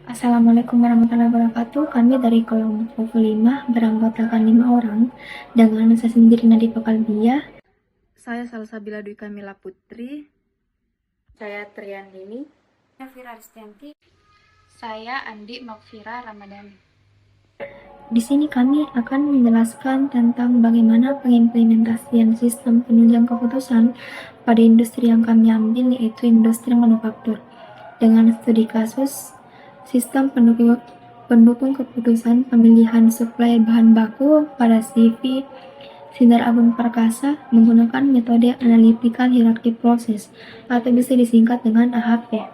Assalamualaikum warahmatullahi wabarakatuh. Kami dari kelompok 5 beranggotakan 5 orang dengan saya sendiri Nadifa Kalbia. Saya Salsabila Dwi Kamila Putri. Saya Triandini. Saya Fira Aristianti. Saya Andi Makfira Ramadhani. Di sini kami akan menjelaskan tentang bagaimana pengimplementasian sistem penunjang keputusan pada industri yang kami ambil, yaitu industri manufaktur. Dengan studi kasus sistem pendukung keputusan pemilihan supplier bahan baku pada CV Sinar Agung Perkasa menggunakan metode analytical hierarchy process atau bisa disingkat dengan AHP.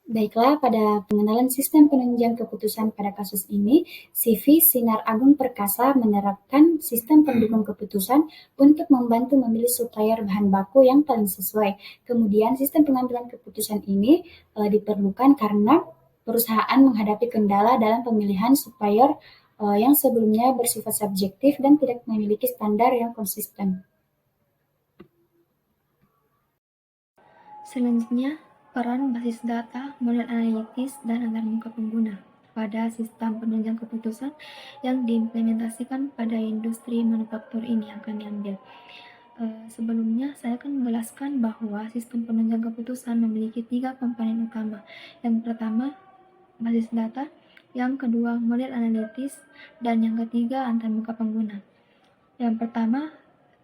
Baiklah, pada pengenalan sistem penunjang keputusan pada kasus ini, CV Sinar Agung Perkasa menerapkan sistem pendukung keputusan untuk membantu memilih supplier bahan baku yang paling sesuai. Kemudian sistem pengambilan keputusan ini diperlukan karena perusahaan menghadapi kendala dalam pemilihan supplier yang sebelumnya bersifat subjektif dan tidak memiliki standar yang konsisten. Selanjutnya, peran basis data, model analitis, dan antarmuka pengguna pada sistem penunjang keputusan yang diimplementasikan pada industri manufaktur ini yang kami ambil. Sebelumnya, saya akan menjelaskan bahwa sistem penunjang keputusan memiliki 3 komponen utama. Yang pertama, basis data, yang kedua, model analitis, dan yang ketiga, antarmuka pengguna. Yang pertama,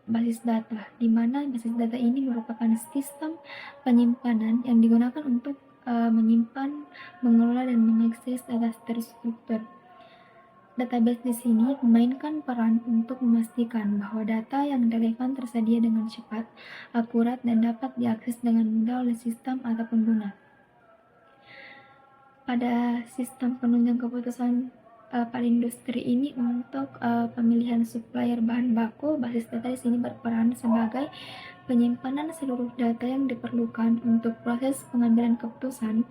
basis data, di mana basis data ini merupakan sistem penyimpanan yang digunakan untuk menyimpan, mengelola, dan mengakses data terstruktur. Database di sini memainkan peran untuk memastikan bahwa data yang relevan tersedia dengan cepat, akurat, dan dapat diakses dengan mudah oleh sistem atau pengguna. Pada sistem penunjang keputusan pada industri ini untuk pemilihan supplier bahan baku, basis data di sini berperan sebagai penyimpanan seluruh data yang diperlukan untuk proses pengambilan keputusan,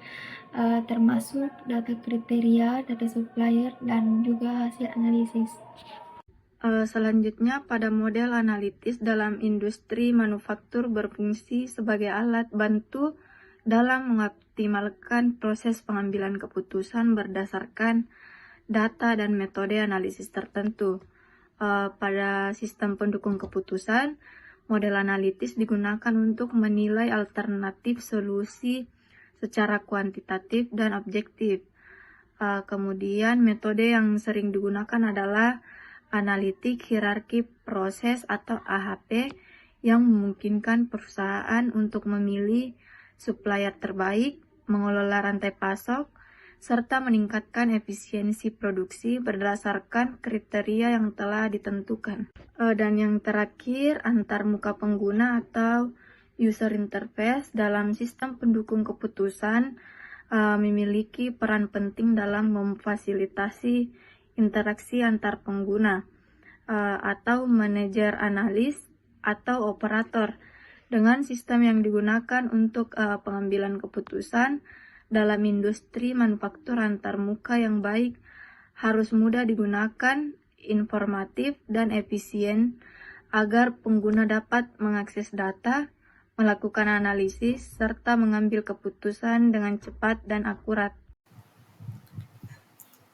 termasuk data kriteria, data supplier, dan juga hasil analisis. Selanjutnya, pada model analitis dalam industri manufaktur berfungsi sebagai alat bantu dalam mengoptimalkan proses pengambilan keputusan berdasarkan data dan metode analisis tertentu. Pada sistem pendukung keputusan, model analitis digunakan untuk menilai alternatif solusi secara kuantitatif dan objektif. Kemudian metode yang sering digunakan adalah analitik hierarki proses atau AHP yang memungkinkan perusahaan untuk memilih supplier terbaik, mengelola rantai pasok, serta meningkatkan efisiensi produksi berdasarkan kriteria yang telah ditentukan. Dan yang terakhir, antarmuka pengguna atau user interface dalam sistem pendukung keputusan memiliki peran penting dalam memfasilitasi interaksi antar pengguna atau manajer analis atau operator dengan sistem yang digunakan untuk pengambilan keputusan dalam industri manufaktur antarmuka yang baik harus mudah digunakan, informatif, dan efisien agar pengguna dapat mengakses data, melakukan analisis, serta mengambil keputusan dengan cepat dan akurat.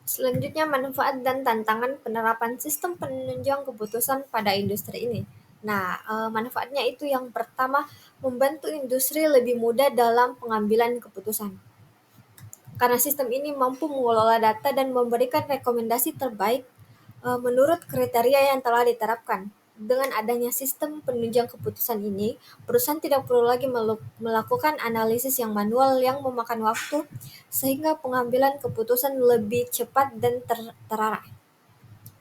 Selanjutnya, manfaat dan tantangan penerapan sistem penunjang keputusan pada industri ini. Nah, manfaatnya itu yang pertama, membantu industri lebih mudah dalam pengambilan keputusan. Karena sistem ini mampu mengelola data dan memberikan rekomendasi terbaik menurut kriteria yang telah diterapkan. Dengan adanya sistem penunjang keputusan ini, perusahaan tidak perlu lagi melakukan analisis yang manual yang memakan waktu, sehingga pengambilan keputusan lebih cepat dan terarah.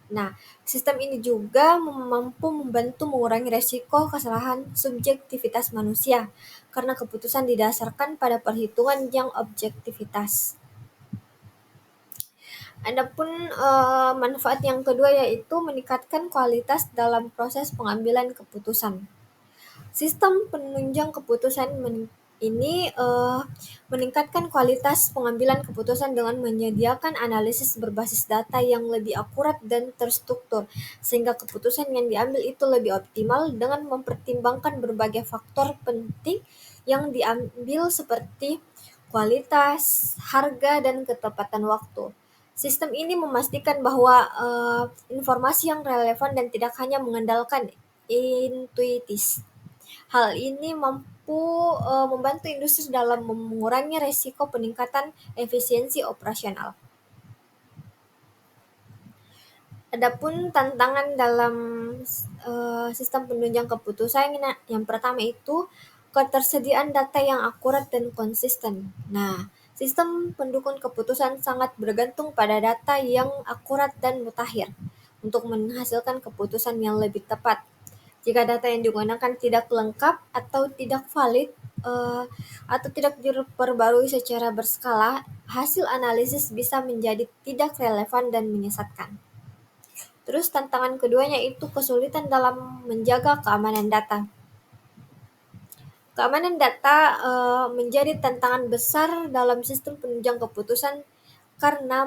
Nah, sistem ini juga mampu membantu mengurangi resiko kesalahan subjektivitas manusia, karena keputusan didasarkan pada perhitungan yang objektivitas. Adapun manfaat yang kedua yaitu meningkatkan kualitas dalam proses pengambilan keputusan. Sistem penunjang keputusan ini meningkatkan kualitas pengambilan keputusan dengan menyediakan analisis berbasis data yang lebih akurat dan terstruktur, sehingga keputusan yang diambil itu lebih optimal dengan mempertimbangkan berbagai faktor penting yang diambil seperti kualitas, harga, dan ketepatan waktu. Sistem ini memastikan bahwa informasi yang relevan dan tidak hanya mengandalkan intuitis. Hal ini mampu membantu industri dalam mengurangi resiko peningkatan efisiensi operasional. Adapun tantangan dalam sistem penunjang keputusan yang pertama itu ketersediaan data yang akurat dan konsisten. Nah, sistem pendukung keputusan sangat bergantung pada data yang akurat dan mutakhir untuk menghasilkan keputusan yang lebih tepat. Jika data yang digunakan tidak lengkap atau tidak valid atau tidak diperbarui secara berskala, hasil analisis bisa menjadi tidak relevan dan menyesatkan. Terus tantangan keduanya itu kesulitan dalam menjaga keamanan data. Keamanan data menjadi tantangan besar dalam sistem penunjang keputusan karena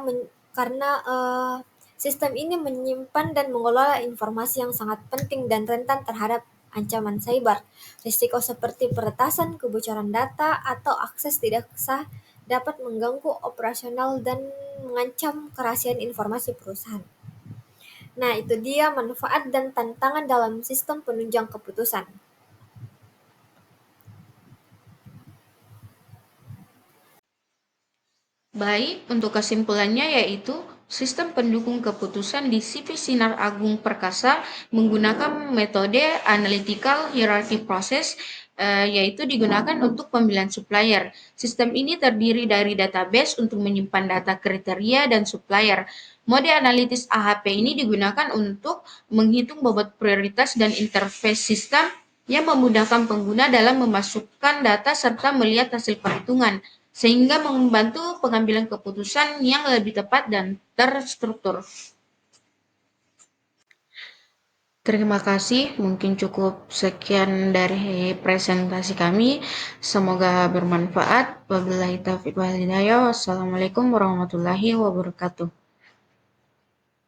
sistem ini menyimpan dan mengelola informasi yang sangat penting dan rentan terhadap ancaman cyber. Risiko seperti peretasan, kebocoran data, atau akses tidak sah dapat mengganggu operasional dan mengancam kerahasiaan informasi perusahaan. Nah, itu dia manfaat dan tantangan dalam sistem penunjang keputusan. Baik, untuk kesimpulannya yaitu sistem pendukung keputusan di CV Sinar Agung Perkasa menggunakan metode analytical hierarchy process, yaitu digunakan untuk pemilihan supplier. Sistem ini terdiri dari database untuk menyimpan data kriteria dan supplier. Mode analitis AHP ini digunakan untuk menghitung bobot prioritas dan interface sistem yang memudahkan pengguna dalam memasukkan data serta melihat hasil perhitungan, sehingga membantu pengambilan keputusan yang lebih tepat dan terstruktur. Terima kasih, mungkin cukup sekian dari presentasi kami. Semoga bermanfaat. Wabillahi taufiq wal hidayah. Wassalamualaikum warahmatullahi wabarakatuh.